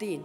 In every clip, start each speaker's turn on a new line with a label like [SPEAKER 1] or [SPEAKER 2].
[SPEAKER 1] 3,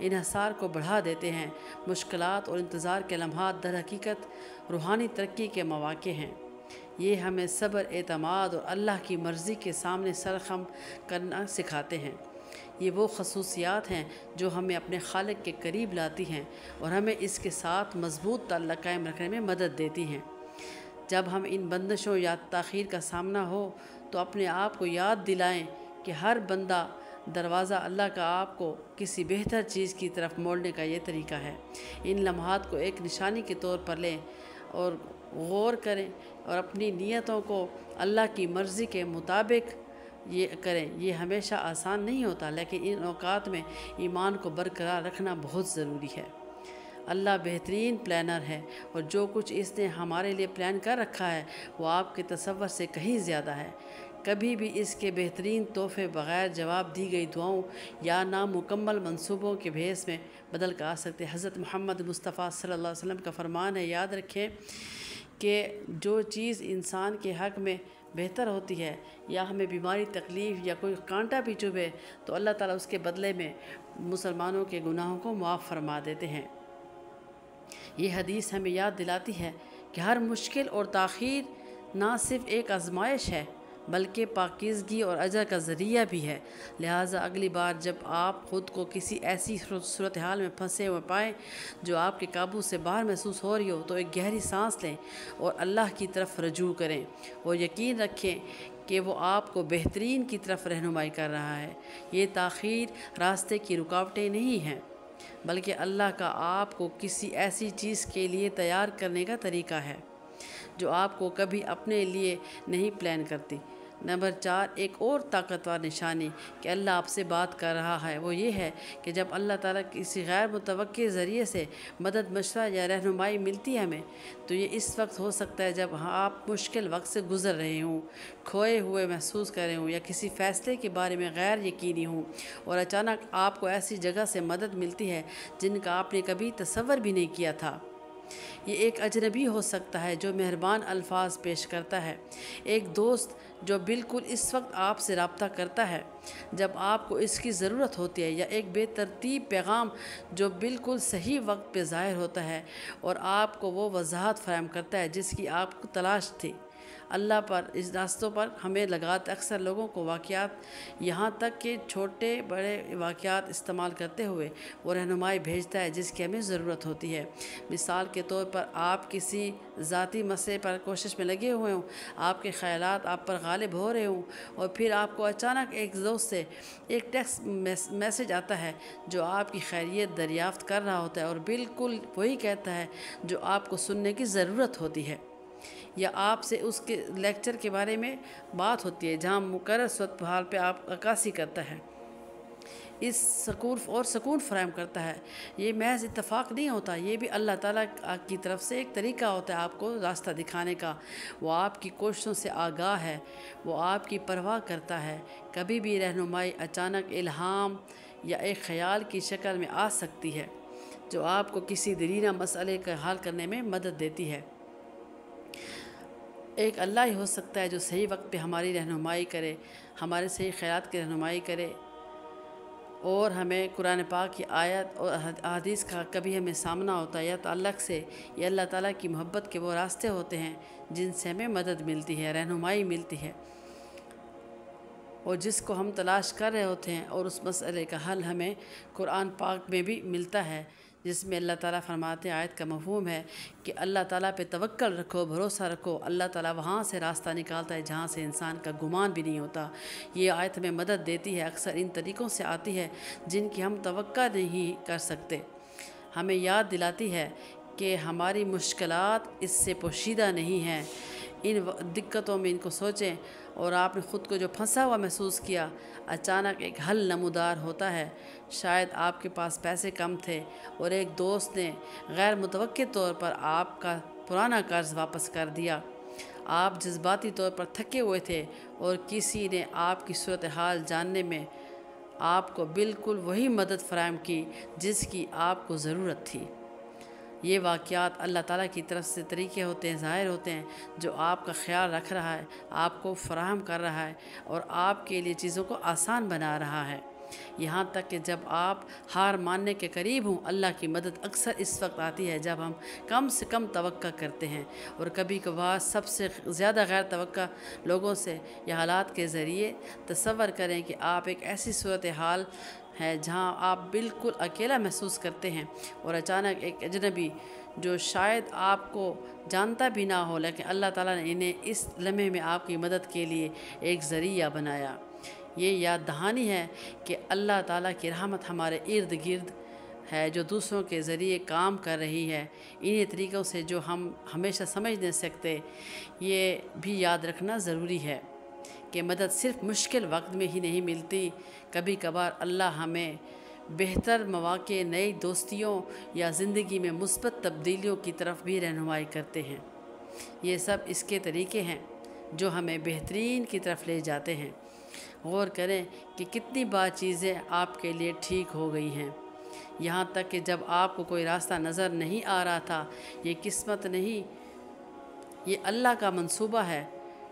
[SPEAKER 1] انحصار کو بڑھا دیتے ہیں۔ مشکلات اور انتظار کے لمحات در حقیقت روحانی ترقی کے مواقع ہیں۔ یہ ہمیں صبر، اعتماد اور اللہ کی مرضی کے سامنے سر خم کرنا سکھاتے ہیں۔ یہ وہ خصوصیات ہیں جو ہمیں اپنے خالق کے قریب لاتی ہیں اور ہمیں اس کے ساتھ مضبوط تعلق قائم رکھنے میں مدد دیتی ہیں۔ جب ہم ان بندشوں یا تاخیر کا سامنا ہو تو اپنے آپ کو یاد دلائیں کہ ہر بندہ دروازہ اللہ کا آپ کو کسی بہتر چیز کی طرف موڑنے کا یہ طریقہ ہے۔ ان لمحات کو ایک نشانی کے طور پر لیں اور غور کریں اور اپنی نیتوں کو اللہ کی مرضی کے مطابق یہ کریں۔ یہ ہمیشہ آسان نہیں ہوتا، لیکن ان اوقات میں ایمان کو برقرار رکھنا بہت ضروری ہے۔ اللہ بہترین پلانر ہے اور جو کچھ اس نے ہمارے لیے پلان کر رکھا ہے وہ آپ کے تصور سے کہیں زیادہ ہے۔ کبھی بھی اس کے بہترین تحفے بغیر جواب دی گئی دعاؤں یا نامکمل منصوبوں کے بھیس میں بدل کر آ سکتے۔ حضرت محمد مصطفیٰ صلی اللہ علیہ وسلم کا فرمان ہے، یاد رکھیں کہ جو چیز انسان کے حق میں بہتر ہوتی ہے یا ہمیں بیماری، تکلیف یا کوئی کانٹا بھی چبھے تو اللہ تعالیٰ اس کے بدلے میں مسلمانوں کے گناہوں کو معاف فرما دیتے ہیں۔ یہ حدیث ہمیں یاد دلاتی ہے کہ ہر مشکل اور تاخیر نہ صرف ایک آزمائش ہے بلکہ پاکیزگی اور اجر کا ذریعہ بھی ہے۔ لہٰذا اگلی بار جب آپ خود کو کسی ایسی صورتحال میں پھنسے ہوئے پائیں جو آپ کے قابو سے باہر محسوس ہو رہی ہو تو ایک گہری سانس لیں اور اللہ کی طرف رجوع کریں اور یقین رکھیں کہ وہ آپ کو بہترین کی طرف رہنمائی کر رہا ہے۔ یہ تاخیر راستے کی رکاوٹیں نہیں ہیں بلکہ اللہ کا آپ کو کسی ایسی چیز کے لیے تیار کرنے کا طریقہ ہے جو آپ کو کبھی اپنے لیے نہیں پلان کرتی۔ نمبر 4، ایک اور طاقتور نشانی کہ اللہ آپ سے بات کر رہا ہے وہ یہ ہے کہ جب اللہ تعالیٰ کسی غیر متوقع ذریعے سے مدد، مشورہ یا رہنمائی ملتی ہے ہمیں تو یہ اس وقت ہو سکتا ہے جب آپ مشکل وقت سے گزر رہے ہوں، کھوئے ہوئے محسوس کر رہے ہوں یا کسی فیصلے کے بارے میں غیر یقینی ہوں اور اچانک آپ کو ایسی جگہ سے مدد ملتی ہے جن کا آپ نے کبھی تصور بھی نہیں کیا تھا۔ یہ ایک اجنبی ہو سکتا ہے جو مہربان الفاظ پیش کرتا ہے، ایک دوست جو بالکل اس وقت آپ سے رابطہ کرتا ہے جب آپ کو اس کی ضرورت ہوتی ہے، یا ایک بے ترتیب پیغام جو بالکل صحیح وقت پہ ظاہر ہوتا ہے اور آپ کو وہ وضاحت فراہم کرتا ہے جس کی آپ کو تلاش تھی۔ اللہ پر اس راستوں پر ہمیں لگاتا اکثر لوگوں کو واقعات، یہاں تک کہ چھوٹے بڑے واقعات استعمال کرتے ہوئے وہ رہنمائی بھیجتا ہے جس کی ہمیں ضرورت ہوتی ہے۔ مثال کے طور پر آپ کسی ذاتی مسئلے پر کوشش میں لگے ہوئے ہوں، آپ کے خیالات آپ پر غالب ہو رہے ہوں اور پھر آپ کو اچانک ایک دوست سے ایک ٹیکسٹ میسج آتا ہے جو آپ کی خیریت دریافت کر رہا ہوتا ہے اور بالکل وہی کہتا ہے جو آپ کو سننے کی ضرورت ہوتی ہے، یا آپ سے اس کے لیکچر کے بارے میں بات ہوتی ہے جہاں مقرر صورتحال پہ آپ عکاسی کرتا ہے، اس سکون فراہم کرتا ہے۔ یہ محض اتفاق نہیں ہوتا، یہ بھی اللہ تعالیٰ کی طرف سے ایک طریقہ ہوتا ہے آپ کو راستہ دکھانے کا۔ وہ آپ کی کوششوں سے آگاہ ہے، وہ آپ کی پرواہ کرتا ہے۔ کبھی بھی رہنمائی اچانک الہام یا ایک خیال کی شکل میں آ سکتی ہے جو آپ کو کسی دیرینہ مسئلے کا حل کرنے میں مدد دیتی ہے۔ ایک اللہ ہی ہو سکتا ہے جو صحیح وقت پہ ہماری رہنمائی کرے، ہمارے صحیح خیالات کی رہنمائی کرے اور ہمیں قرآن پاک کی آیت اور احادیث کا کبھی ہمیں سامنا ہوتا ہے یا تعلق سے، یہ اللہ تعالیٰ کی محبت کے وہ راستے ہوتے ہیں جن سے ہمیں مدد ملتی ہے، رہنمائی ملتی ہے اور جس کو ہم تلاش کر رہے ہوتے ہیں، اور اس مسئلے کا حل ہمیں قرآن پاک میں بھی ملتا ہے جس میں اللہ تعالیٰ فرماتے ہیں، آیت کا مفہوم ہے کہ اللہ تعالیٰ پہ توکل رکھو، بھروسہ رکھو، اللہ تعالیٰ وہاں سے راستہ نکالتا ہے جہاں سے انسان کا گمان بھی نہیں ہوتا۔ یہ آیت ہمیں مدد دیتی ہے، اکثر ان طریقوں سے آتی ہے جن کی ہم توقع نہیں کر سکتے، ہمیں یاد دلاتی ہے کہ ہماری مشکلات اس سے پوشیدہ نہیں ہیں۔ ان دقتوں میں ان کو سوچیں اور آپ نے خود کو جو پھنسا ہوا محسوس کیا، اچانک ایک حل نمودار ہوتا ہے۔ شاید آپ کے پاس پیسے کم تھے اور ایک دوست نے غیر متوقع طور پر آپ کا پرانا قرض واپس کر دیا۔ آپ جذباتی طور پر تھکے ہوئے تھے اور کسی نے آپ کی صورتحال جاننے میں آپ کو بالکل وہی مدد فراہم کی جس کی آپ کو ضرورت تھی۔ یہ واقعات اللہ تعالیٰ کی طرف سے طریقے ہوتے ہیں، ظاہر ہوتے ہیں جو آپ کا خیال رکھ رہا ہے، آپ کو فراہم کر رہا ہے اور آپ کے لیے چیزوں کو آسان بنا رہا ہے۔ یہاں تک کہ جب آپ ہار ماننے کے قریب ہوں، اللہ کی مدد اکثر اس وقت آتی ہے جب ہم کم سے کم توقع کرتے ہیں، اور کبھی کبھار سب سے زیادہ غیر توقع لوگوں سے یا حالات کے ذریعے۔ تصور کریں کہ آپ ایک ایسی صورتحال ہے جہاں آپ بالکل اکیلا محسوس کرتے ہیں، اور اچانک ایک اجنبی جو شاید آپ کو جانتا بھی نہ ہو، لیکن اللہ تعالیٰ نے انہیں اس لمحے میں آپ کی مدد کے لیے ایک ذریعہ بنایا۔ یہ یاد دہانی ہے کہ اللہ تعالیٰ کی رحمت ہمارے ارد گرد ہے، جو دوسروں کے ذریعے کام کر رہی ہے، انہی طریقوں سے جو ہم ہمیشہ سمجھ نہیں سکتے۔ یہ بھی یاد رکھنا ضروری ہے کہ مدد صرف مشکل وقت میں ہی نہیں ملتی، کبھی کبھار اللہ ہمیں بہتر مواقع، نئی دوستیوں یا زندگی میں مثبت تبدیلیوں کی طرف بھی رہنمائی کرتے ہیں۔ یہ سب اس کے طریقے ہیں جو ہمیں بہترین کی طرف لے جاتے ہیں۔ غور کریں کہ کتنی بار چیزیں آپ کے لیے ٹھیک ہو گئی ہیں، یہاں تک کہ جب آپ کو کوئی راستہ نظر نہیں آ رہا تھا۔ یہ قسمت نہیں، یہ اللہ کا منصوبہ ہے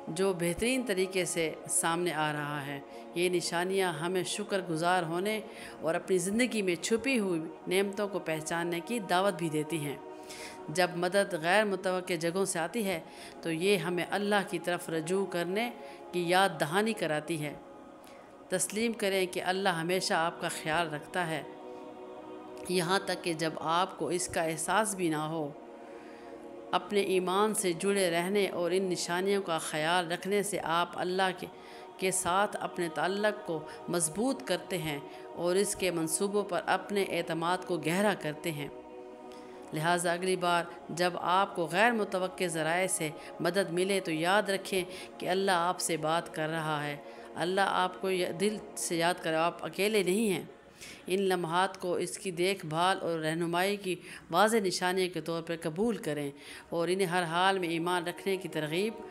[SPEAKER 1] جو بہترین طریقے سے سامنے آ رہا ہے۔ یہ نشانیاں ہمیں شکر گزار ہونے اور اپنی زندگی میں چھپی ہوئی نعمتوں کو پہچاننے کی دعوت بھی دیتی ہیں۔ جب مدد غیر متوقع جگہوں سے آتی ہے تو یہ ہمیں اللہ کی طرف رجوع کرنے کی یاد دہانی کراتی ہے۔ تسلیم کریں کہ اللہ ہمیشہ آپ کا خیال رکھتا ہے، یہاں تک کہ جب آپ کو اس کا احساس بھی نہ ہو۔ اپنے ایمان سے جڑے رہنے اور ان نشانیوں کا خیال رکھنے سے آپ اللہ کے ساتھ اپنے تعلق کو مضبوط کرتے ہیں اور اس کے منصوبوں پر اپنے اعتماد کو گہرا کرتے ہیں۔ لہٰذا اگلی بار جب آپ کو غیر متوقع ذرائع سے مدد ملے تو یاد رکھیں کہ اللہ آپ سے بات کر رہا ہے۔ اللہ آپ کو دل سے یاد کرے، آپ اکیلے نہیں ہیں۔ ان لمحات کو اس کی دیکھ بھال اور رہنمائی کی واضح نشانیوں کے طور پر قبول کریں اور انہیں ہر حال میں ایمان رکھنے کی ترغیب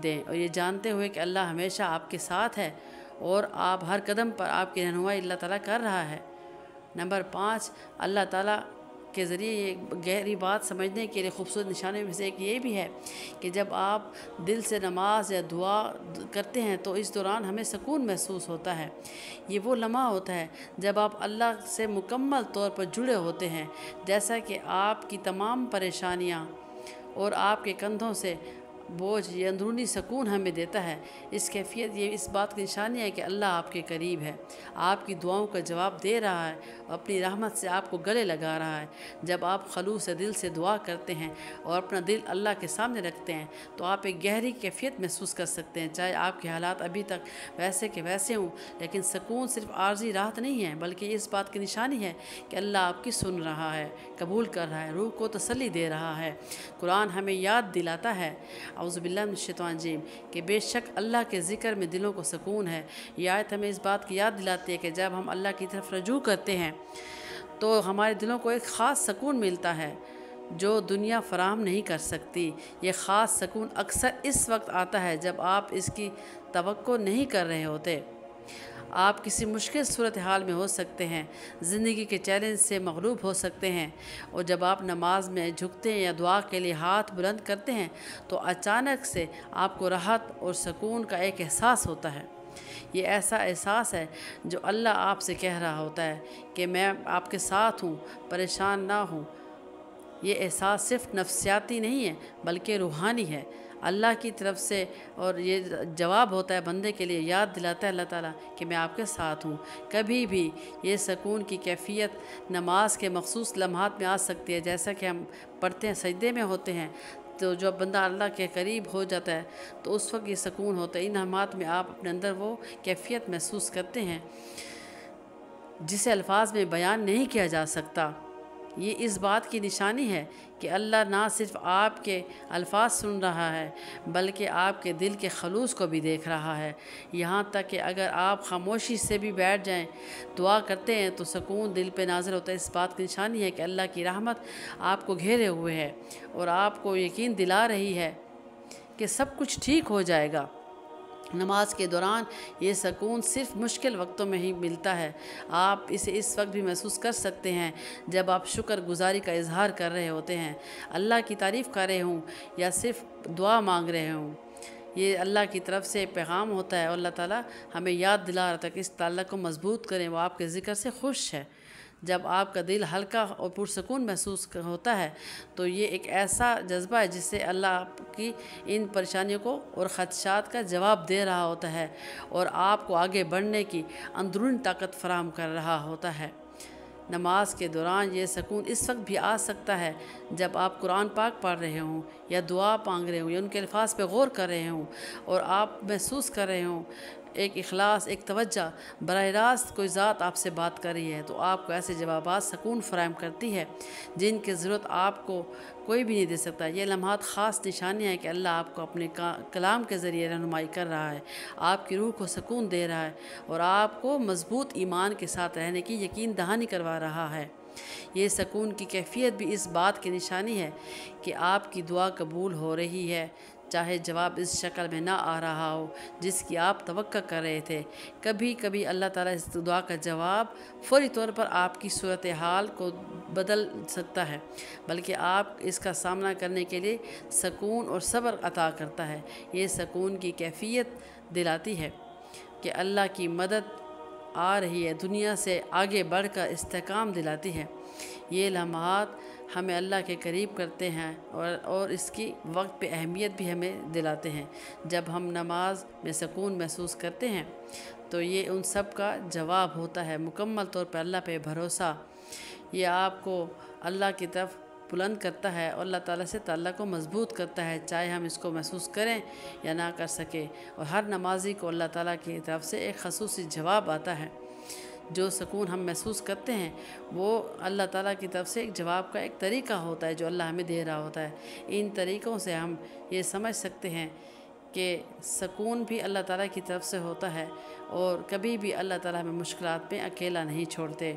[SPEAKER 1] دیں، اور یہ جانتے ہوئے کہ اللہ ہمیشہ آپ کے ساتھ ہے اور آپ ہر قدم پر آپ کی رہنمائی اللہ تعالیٰ کر رہا ہے۔ نمبر 5، اللہ تعالیٰ کے ذریعے یہ گہری بات سمجھنے کے لیے خوبصورت نشانیوں میں سے ایک یہ بھی ہے کہ جب آپ دل سے نماز یا دعا کرتے ہیں تو اس دوران ہمیں سکون محسوس ہوتا ہے۔ یہ وہ لمحہ ہوتا ہے جب آپ اللہ سے مکمل طور پر جڑے ہوتے ہیں، جیسا کہ آپ کی تمام پریشانیاں اور آپ کے کندھوں سے بوجھ یہ اندرونی سکون ہمیں دیتا ہے۔ اس کیفیت یہ اس بات کی نشانی ہے کہ اللہ آپ کے قریب ہے، آپ کی دعاؤں کا جواب دے رہا ہے اور اپنی رحمت سے آپ کو گلے لگا رہا ہے۔ جب آپ خلوص دل سے دعا کرتے ہیں اور اپنا دل اللہ کے سامنے رکھتے ہیں تو آپ ایک گہری کیفیت محسوس کر سکتے ہیں، چاہے آپ کے حالات ابھی تک ویسے کے ویسے ہوں۔ لیکن سکون صرف عارضی راحت نہیں ہے، بلکہ اس بات کی نشانی ہے کہ اللہ آپ کی سن رہا ہے، قبول کر رہا ہے، روح کو تسلی دے رہا ہے۔ قرآن ہمیں یاد دلاتا ہے، اعوذ باللہ من الشیطان الرجیم، کہ بے شک اللہ کے ذکر میں دلوں کو سکون ہے۔ یہ آیت ہمیں اس بات کی یاد دلاتی ہے کہ جب ہم اللہ کی طرف رجوع کرتے ہیں تو ہمارے دلوں کو ایک خاص سکون ملتا ہے جو دنیا فراہم نہیں کر سکتی۔ یہ خاص سکون اکثر اس وقت آتا ہے جب آپ اس کی توقع نہیں کر رہے ہوتے۔ آپ کسی مشکل صورتحال میں ہو سکتے ہیں، زندگی کے چیلنج سے مغلوب ہو سکتے ہیں، اور جب آپ نماز میں جھکتے ہیں یا دعا کے لیے ہاتھ بلند کرتے ہیں تو اچانک سے آپ کو راحت اور سکون کا ایک احساس ہوتا ہے۔ یہ ایسا احساس ہے جو اللہ آپ سے کہہ رہا ہوتا ہے کہ میں آپ کے ساتھ ہوں، پریشان نہ ہوں۔ یہ احساس صرف نفسیاتی نہیں ہے بلکہ روحانی ہے، اللہ کی طرف سے، اور یہ جواب ہوتا ہے بندے کے لیے، یاد دلاتا ہے اللہ تعالیٰ کہ میں آپ کے ساتھ ہوں۔ کبھی بھی یہ سکون کی کیفیت نماز کے مخصوص لمحات میں آ سکتی ہے، جیسا کہ ہم پڑھتے ہیں، سجدے میں ہوتے ہیں تو جب بندہ اللہ کے قریب ہو جاتا ہے تو اس وقت یہ سکون ہوتا ہے۔ ان لمحات میں آپ اپنے اندر وہ کیفیت محسوس کرتے ہیں جسے الفاظ میں بیان نہیں کیا جا سکتا۔ یہ اس بات کی نشانی ہے کہ اللہ نہ صرف آپ کے الفاظ سن رہا ہے بلکہ آپ کے دل کے خلوص کو بھی دیکھ رہا ہے۔ یہاں تک کہ اگر آپ خاموشی سے بھی بیٹھ جائیں، دعا کرتے ہیں تو سکون دل پہ نازل ہوتا ہے۔ اس بات کی نشانی ہے کہ اللہ کی رحمت آپ کو گھیرے ہوئے ہے اور آپ کو یقین دلا رہی ہے کہ سب کچھ ٹھیک ہو جائے گا۔ نماز کے دوران یہ سکون صرف مشکل وقتوں میں ہی ملتا ہے۔ آپ اسے اس وقت بھی محسوس کر سکتے ہیں جب آپ شکر گزاری کا اظہار کر رہے ہوتے ہیں، اللہ کی تعریف کر رہے ہوں یا صرف دعا مانگ رہے ہوں۔ یہ اللہ کی طرف سے پیغام ہوتا ہے، اور اللہ تعالیٰ ہمیں یاد دلا رہا تھا کہ اس تعلق کو مضبوط کریں، وہ آپ کے ذکر سے خوش ہے۔ جب آپ کا دل ہلکا اور پرسکون محسوس ہوتا ہے تو یہ ایک ایسا جذبہ ہے جس سے اللہ آپ کی ان پریشانیوں کو اور خدشات کا جواب دے رہا ہوتا ہے، اور آپ کو آگے بڑھنے کی اندرونی طاقت فراہم کر رہا ہوتا ہے۔ نماز کے دوران یہ سکون اس وقت بھی آ سکتا ہے جب آپ قرآن پاک پڑھ رہے ہوں، یا دعا مانگ رہے ہوں، یا ان کے الفاظ پہ غور کر رہے ہوں، اور آپ محسوس کر رہے ہوں ایک اخلاص، ایک توجہ، براہ راست کوئی ذات آپ سے بات کر رہی ہے، تو آپ کو ایسے جوابات سکون فراہم کرتی ہے جن کی ضرورت آپ کو کوئی بھی نہیں دے سکتا۔ یہ لمحات خاص نشانیاں ہیں کہ اللہ آپ کو اپنے کلام کے ذریعے رہنمائی کر رہا ہے، آپ کی روح کو سکون دے رہا ہے، اور آپ کو مضبوط ایمان کے ساتھ رہنے کی یقین دہانی کروا رہا ہے۔ یہ سکون کی کیفیت بھی اس بات کی نشانی ہے کہ آپ کی دعا قبول ہو رہی ہے، چاہے جواب اس شکل میں نہ آ رہا ہو جس کی آپ توقع کر رہے تھے۔ کبھی کبھی اللہ تعالیٰ اس دعا کا جواب فوری طور پر آپ کی صورتحال کو بدل سکتا ہے، بلکہ آپ اس کا سامنا کرنے کے لیے سکون اور صبر عطا کرتا ہے۔ یہ سکون کی کیفیت دلاتی ہے کہ اللہ کی مدد آ رہی ہے، دنیا سے آگے بڑھ کر استحکام دلاتی ہے۔ یہ لمحات ہمیں اللہ کے قریب کرتے ہیں اور اس کی وقت پہ اہمیت بھی ہمیں دلاتے ہیں۔ جب ہم نماز میں سکون محسوس کرتے ہیں تو یہ ان سب کا جواب ہوتا ہے۔ مکمل طور پر اللہ پہ بھروسہ یہ آپ کو اللہ کی طرف بلند کرتا ہے اور اللہ تعالیٰ سے تعلق کو مضبوط کرتا ہے، چاہے ہم اس کو محسوس کریں یا نہ کر سکیں۔ اور ہر نمازی کو اللہ تعالیٰ کی طرف سے ایک خصوصی جواب آتا ہے۔ جو سکون ہم محسوس کرتے ہیں وہ اللہ تعالیٰ کی طرف سے ایک جواب کا ایک طریقہ ہوتا ہے جو اللہ ہمیں دے رہا ہوتا ہے۔ ان طریقوں سے ہم یہ سمجھ سکتے ہیں کہ سکون بھی اللہ تعالیٰ کی طرف سے ہوتا ہے، اور کبھی بھی اللہ تعالیٰ ہمیں مشکلات میں اکیلا نہیں چھوڑتے۔